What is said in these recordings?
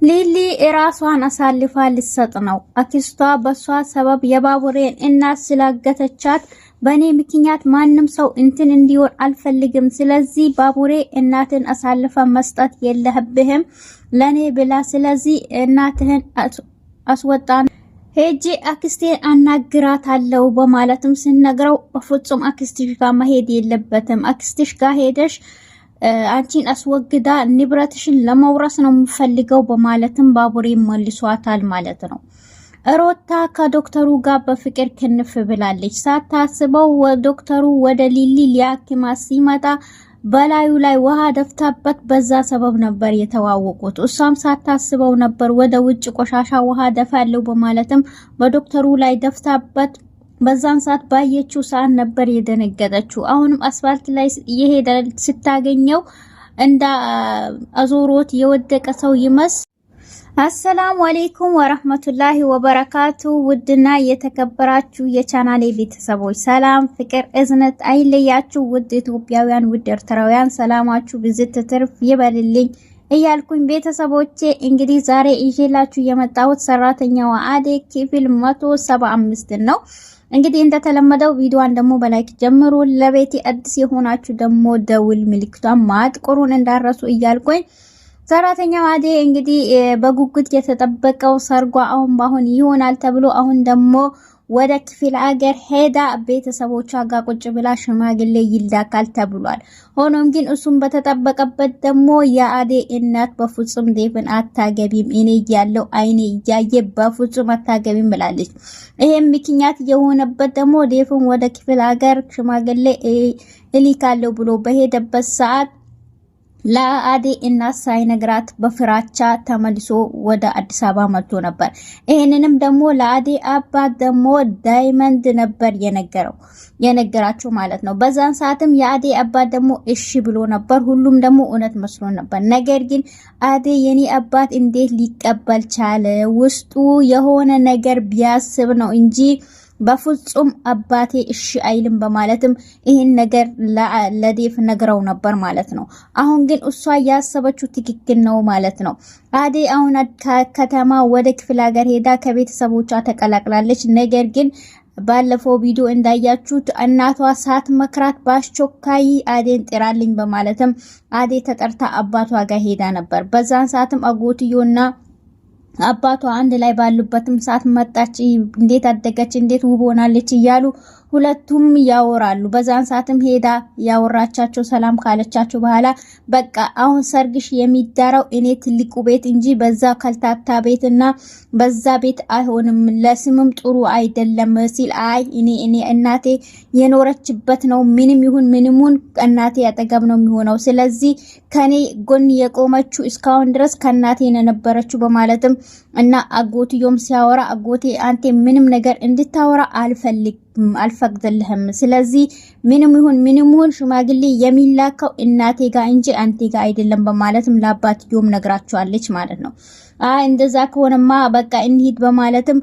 ሊሊ ራሷን አሳልፋ ልትሰጥ ነው። አክስቷ በሷ ሰበብ የባቡሬን እናት ስላገተቻት በኔ ምክንያት ማንም ሰው እንትን እንዲሆን አልፈልግም። ስለዚህ ባቡሬ እናትን አሳልፋ መስጠት የለህብህም ለኔ ብላ፣ ስለዚህ እናትህን አስወጣን ሄጄ አክስቴን አናግራታለሁ በማለትም ሲነግረው በፍጹም አክስትሽ ጋር መሄድ የለበትም፣ አክስትሽ ጋር ሄደሽ አንቺን አስወግዳ ንብረትሽን ለመውረስ ነው የምፈልገው በማለትም ባቡሬ መልሷታል ማለት ነው። ሮታ ከዶክተሩ ጋር በፍቅር ክንፍ ብላለች። ሳታስበው ዶክተሩ ወደ ሊሊ ሊያክማት ሲመጣ በላዩ ላይ ውሃ ደፍታበት በዛ ሰበብ ነበር የተዋወቁት። እሷም ሳታስበው ነበር ወደ ውጭ ቆሻሻ ውሃ ደፋለው በማለትም በዶክተሩ ላይ ደፍታበት በዛን ሰዓት ባየችው ሰዓት ነበር የደነገጠችው። አሁንም አስፋልት ላይ እየሄደ ስታገኘው እንዳ አዞሮት የወደቀ ሰው ይመስል። አሰላሙ አለይኩም ወራህመቱላሂ ወበረካቱ። ውድና የተከበራችሁ የቻናሌ ቤተሰቦች ሰላም፣ ፍቅር፣ እዝነት አይለያችሁ። ውድ ኢትዮጵያውያን፣ ውድ ኤርትራውያን ሰላማችሁ ብዝት ትርፍ ይበልልኝ እያልኩኝ ቤተሰቦቼ እንግዲህ ዛሬ ይዤላችሁ የመጣሁት ሰራተኛዋ አደይ ክፍል 175 ነው። እንግዲህ እንደተለመደው ቪዲዮዋን ደግሞ በላይክ ጀምሩ። ለቤቴ አዲስ የሆናችሁ ደግሞ ደውል ምልክቷን ማጥቆሩን እንዳረሱ እያልኩኝ ሰራተኛዋ አደይ እንግዲህ በጉጉት የተጠበቀው ሰርጓ አሁን ይሆናል ተብሎ አሁን ደግሞ ወደ ክፍለ ሀገር ሄዳ ቤተሰቦቿ ጋር ቁጭ ብላ ሽማግሌ ይላካል ተብሏል። ሆኖም ግን እሱም በተጠበቀበት ደግሞ የአደይ እናት በፍጹም ዴቭን አታገቢም፣ እኔ ያለው አይኔ እያየ በፍጹም አታገቢም ብላለች። ይሄም ምክንያት የሆነበት ደግሞ ዴቭን ወደ ክፍለ ሀገር ሽማግሌ እልካለሁ ብሎ በሄደበት ሰዓት ለአደይ እናት ሳይነግራት በፍራቻ ተመልሶ ወደ አዲስ አበባ መጥቶ ነበር። ይሄንንም ደግሞ ለአደይ አባት ደግሞ ዳይመንድ ነበር የነገራቸው ማለት ነው። በዛን ሰዓትም የአደይ አባት ደግሞ እሺ ብሎ ነበር። ሁሉም ደግሞ እውነት መስሎ ነበር። ነገር ግን አደይ የኔ አባት እንዴት ሊቀበል ቻለ? ውስጡ የሆነ ነገር ቢያስብ ነው እንጂ በፍጹም አባቴ እሺ አይልም በማለትም ይሄን ነገር ለዴቭ ነግረው ነበር ማለት ነው። አሁን ግን እሷ ያሰበችው ትክክል ነው ማለት ነው። አደይ አሁን ከተማ ወደ ክፍለ ሀገር ሄዳ ከቤተሰቦቿ ተቀላቅላለች። ነገር ግን ባለፈው ቪዲዮ እንዳያችሁት እናቷ ሳትመክራት በአስቸኳይ አደይን ጥራልኝ በማለትም አደይ ተጠርታ አባቷ ጋር ሄዳ ነበር። በዛን ሰዓትም አጎትዮና አባቷ አንድ ላይ ባሉበትም ሰዓት መጣች። እንዴት አደገች፣ እንዴት ውብ ሆናለች እያሉ ሁለቱም ያወራሉ። በዛን ሰዓትም ሄዳ ያወራቻቸው ሰላም ካለቻቸው በኋላ በቃ አሁን ሰርግሽ የሚዳራው እኔ ትልቁ ቤት እንጂ በዛ ከልታታ ቤትና በዛ ቤት አይሆንም፣ ለስምም ጥሩ አይደለም ሲል አይ እኔ እናቴ የኖረችበት ነው፣ ምንም ይሁን ምንሙን እናቴ ያጠገብ ነው የሚሆነው። ስለዚህ ከኔ ጎን የቆመችው እስካሁን ድረስ ከናቴ የነበረችው በማለትም እና አጎትዮም ሲያወራ አጎቴ አንተ ምንም ነገር እንድታወራ አልፈቅድልህም። ስለዚህ ምንም ይሁን ሽማግሌ የሚላከው እናቴ ጋር እንጂ አንቴ ጋር አይደለም በማለትም ለአባትዮም ነግራቸዋለች ማለት ነው። እንደዛ ከሆነማ በቃ እንሂድ በማለትም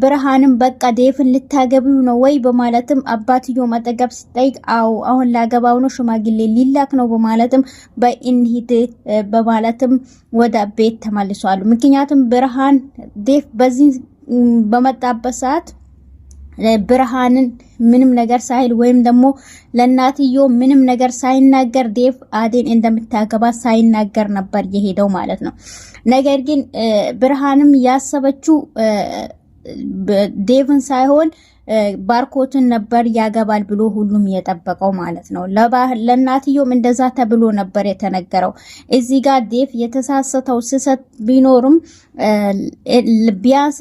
ብርሃንም በቃ ዴቭን ልታገቢው ነው ወይ በማለትም አባትዮ መጠገብ ሲጠይቅ አው አሁን ላገባው ነው ሽማግሌ ሊላክ ነው በማለትም በእንሂድ በማለትም ወደ ቤት ተመልሷል። ምክንያቱም ብርሃን ዴቭ በዚህ በመጣበት ሰዓት ብርሃንን ምንም ነገር ሳይል ወይም ደግሞ ለናትዮ ምንም ነገር ሳይናገር ዴቭ አደይን እንደምታገባ ሳይናገር ነበር የሄደው ማለት ነው። ነገር ግን ብርሃንም ያሰበችው ዴቭን ሳይሆን ባርኮትን ነበር ያገባል ብሎ ሁሉም የጠበቀው ማለት ነው። ለናትዮም እንደዛ ተብሎ ነበር የተነገረው። እዚህ ጋር ዴቭ የተሳሰተው ስህተት ቢኖርም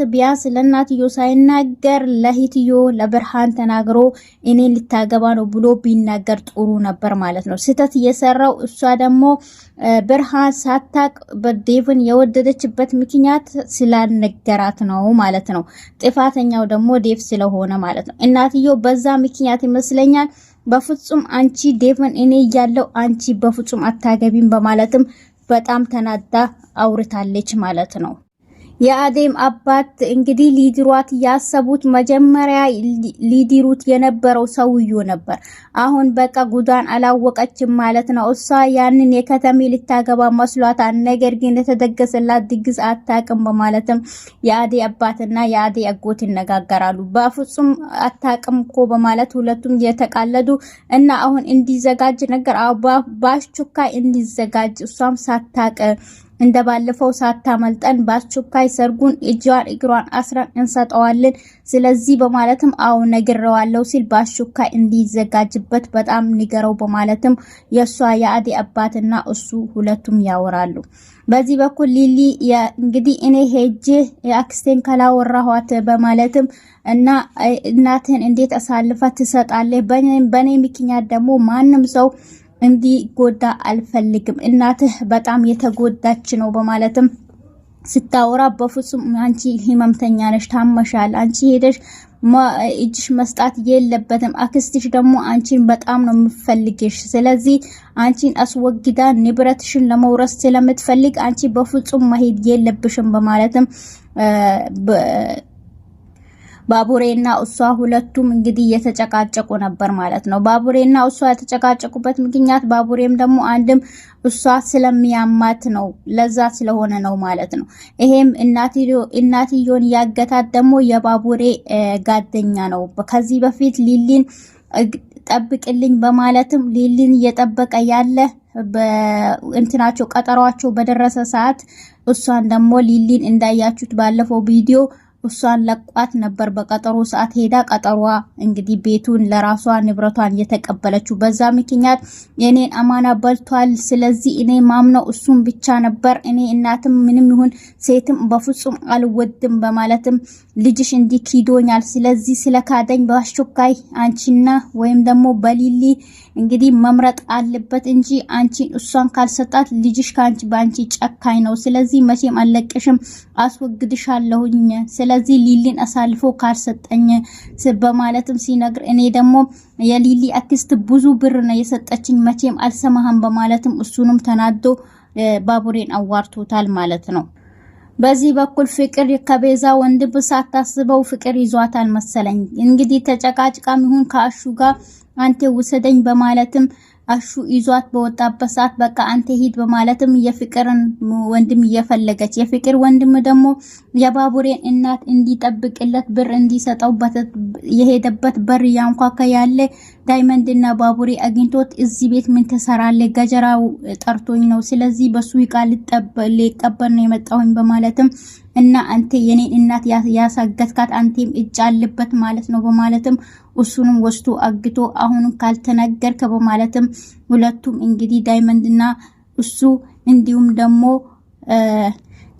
ቢያንስ ለናትዮ ሳይናገር ለሂትዮ ለብርሃን ተናግሮ እኔ ልታገባ ነው ብሎ ቢናገር ጥሩ ነበር ማለት ነው። ስህተት የሰራው እሷ ደግሞ ብርሃን ሳታቅ በዴቭን የወደደችበት ምክንያት ስላልነገራት ነው ማለት ነው። ጥፋተኛው ደግሞ ዴቭ ስለሆነ ማለት ነው። እናትዮ በዛ ምክንያት ይመስለኛል በፍጹም አንቺ ዴቭን እኔ ያለው አንቺ በፍጹም አታገቢም በማለትም በጣም ተናዳ አውርታለች ማለት ነው። የአዴም አባት እንግዲህ ሊድሯት ያሰቡት መጀመሪያ ሊድሩት የነበረው ሰውዮ ነበር። አሁን በቃ ጉዳን አላወቀችም ማለት ነው። እሷ ያንን የከተሜ ልታገባ መስሏታል። ነገር ግን የተደገሰላት ድግስ አታቅም በማለትም የአዴ አባትና የአዴ አጎት ይነጋገራሉ። በፍጹም አታቅም እኮ በማለት ሁለቱም የተቃለዱ እና አሁን እንዲዘጋጅ ነገር በአስቸኳይ እንዲዘጋጅ እሷም ሳታቅ እንደባለፈው ሳታመልጠን በአስቸኳይ ሰርጉን እጇን እግሯን አስረን እንሰጠዋለን። ስለዚህ በማለትም አው ነግረዋለሁ ሲል በአስቸኳይ እንዲዘጋጅበት በጣም ንገረው በማለትም የሷ የአዴ አባትና እሱ ሁለቱም ያወራሉ። በዚህ በኩል ሊሊ እንግዲህ እኔ ሄጄ የአክስቴን ካላወራኋት በማለትም እና እናትህን እንዴት አሳልፋ ትሰጣለህ? በኔ ምክንያት ደግሞ ማንም ሰው እንዲ ጎዳ አልፈልግም። እናትህ በጣም የተጎዳች ነው በማለትም ስታወራ በፍጹም አንቺ ህመምተኛ ነሽ፣ ታመሻል፣ አንቺ ሄደሽ እጅሽ መስጣት የለበትም። አክስትሽ ደግሞ አንቺን በጣም ነው የምትፈልግሽ። ስለዚህ አንቺን አስወግዳ ንብረትሽን ለመውረስ ስለምትፈልግ አንቺ በፍጹም መሄድ የለብሽም በማለትም ባቡሬና እሷ ሁለቱም እንግዲህ የተጨቃጨቁ ነበር ማለት ነው። ባቡሬና እሷ የተጨቃጨቁበት ምክንያት ባቡሬም ደግሞ አንድም እሷ ስለሚያማት ነው፣ ለዛ ስለሆነ ነው ማለት ነው። ይሄም እናትዮን ያገታት ደግሞ የባቡሬ ጓደኛ ነው። ከዚህ በፊት ሊሊን ጠብቅልኝ በማለትም ሊሊን እየጠበቀ ያለ በእንትናቸው ቀጠሯቸው በደረሰ ሰዓት እሷን ደግሞ ሊሊን እንዳያችሁት ባለፈው ቪዲዮ እሷን ለቋት ነበር። በቀጠሮ ሰዓት ሄዳ ቀጠሯ እንግዲህ ቤቱን ለራሷ ንብረቷን የተቀበለችው በዛ ምክንያት የኔን አማና በልቷል። ስለዚህ እኔ ማምነው እሱን ብቻ ነበር። እኔ እናትም ምንም ይሁን ሴትም በፍጹም አልወድም በማለትም ልጅሽ እንዲኪዶኛል። ስለዚህ ስለካደኝ በአስቸኳይ አንቺና ወይም ደግሞ በሊሊ እንግዲህ መምረጥ አለበት እንጂ አንቺን እሷን ካልሰጣት ልጅሽ ካንቺ ባንቺ ጨካኝ ነው። ስለዚህ መቼም አለቅሽም፣ አስወግድሻለሁኝ። ስለዚህ ሊሊን አሳልፎ ካልሰጠኝ በማለትም ሲነግር እኔ ደግሞ የሊሊ አክስት ብዙ ብር ነው የሰጠችኝ፣ መቼም አልሰማህም በማለትም እሱንም ተናዶ ባቡሬን አዋርቶታል ማለት ነው። በዚህ በኩል ፍቅር ከቤዛ ወንድም ሳታስበው ፍቅር ይዟታል መሰለኝ። እንግዲህ ተጨቃጭቃም ይሁን ከአሹ ጋር አንተ ውሰደኝ በማለትም አሹ ይዟት በወጣበት ሰዓት በቃ አንተ ሂድ በማለትም የፍቅርን ወንድም እየፈለገች የፍቅር ወንድም ደግሞ የባቡሬን እናት እንዲጠብቅለት ብር እንዲሰጠው የሄደበት በር ያንኳካ ያለ ዳይመንድና ባቡሬ አግኝቶት እዚህ ቤት ምን ተሰራለ? ገጀራው ጠርቶኝ ነው። ስለዚህ በሱ ይቃል ሊቀበል ነው የመጣሁኝ በማለትም እና አንተ የኔ እናት ያሳገትካት አንተም እጅ አለበት ማለት ነው በማለትም እሱንም ወስቶ አግቶ አሁንም ካልተነገርከ በማለትም ሁለቱም እንግዲህ ዳይመንድና እሱ እንዲሁም ደግሞ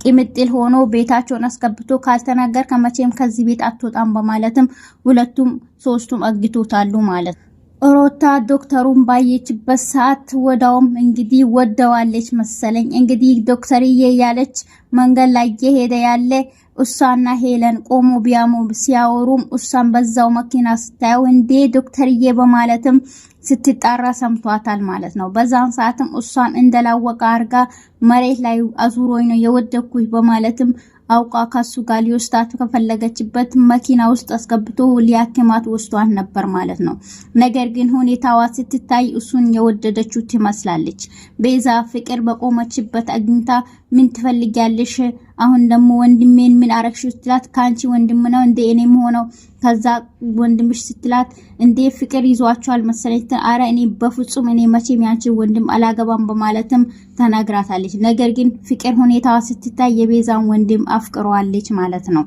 ቂምጥል ሆኖ ቤታቸውን አስገብቶ ካልተናገር ከመቼም ከዚህ ቤት አትወጣም በማለትም ሁለቱም ሶስቱም አግቶታሉ ማለት ነው። ሮታ ዶክተሩን ባየችበት ሰዓት ወዳውም እንግዲህ ወደዋለች መሰለኝ። እንግዲህ ዶክተርዬ ያለች መንገድ ላይ እየሄደ ያለ እሷና ሄለን ቆሞ ቢያሙ ሲያወሩም እሷን በዛው መኪና ስታየው እንዴ ዶክተርዬ በማለትም ስትጣራ ሰምቷታል ማለት ነው። በዛን ሰዓትም እሷን እንደላወቀ አርጋ መሬት ላይ አዙሮኝ ነው የወደኩኝ በማለትም አውቃ ካሱ ጋር ሊወስዳት ከፈለገችበት መኪና ውስጥ አስገብቶ ሊያከማት ወስዷት ነበር ማለት ነው። ነገር ግን ሁኔታዋ ስትታይ እሱን የወደደችው ትመስላለች። ቤዛ ፍቅር በቆመችበት አግኝታ ምን ትፈልጊያለሽ? አሁን ደግሞ ወንድሜን ምን አረክሽ ስትላት ካንቺ ወንድም ነው እንደ እኔም ሆነው ከዛ ወንድምሽ ስትላት እንዴ ፍቅር ይዟቸዋል መሰለኝ። አረ እኔ በፍጹም እኔ መቼም ያንቺ ወንድም አላገባም በማለትም ተናግራታለች። ነገር ግን ፍቅር ሁኔታዋ ስትታይ የቤዛን ወንድም አፍቅሯለች ማለት ነው።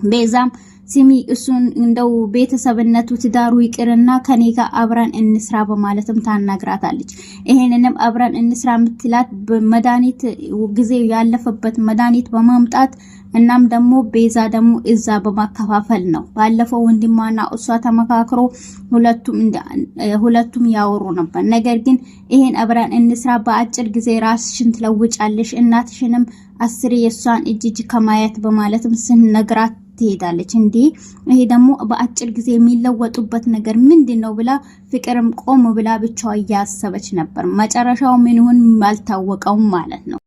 ቤዛም ሲሚ እሱን እንደው ቤተሰብነቱ ትዳሩ ይቅርና ከኔ ጋር አብረን እንስራ በማለትም ታናግራታለች። ይሄንንም አብረን እንስራ ምትላት በመድኃኒት ጊዜው ያለፈበት መድኃኒት በማምጣት እናም ደግሞ ቤዛ ደግሞ እዛ በማከፋፈል ነው። ባለፈው ወንድማና እሷ ተመካክሮ ሁለቱም ያወሩ ነበር። ነገር ግን ይሄን አብረን እንስራ በአጭር ጊዜ ራስሽን ትለውጫለሽ፣ እናትሽንም አስሪ የሷን እጅ ከማየት በማለትም ስንነግራት ትሄዳለች። እንዴ ይሄ ደግሞ በአጭር ጊዜ የሚለወጡበት ነገር ምንድነው ብላ ፍቅርም ቆም ብላ ብቻዋ እያሰበች ነበር። መጨረሻው ምን ይሁን አልታወቀውም ማለት ነው።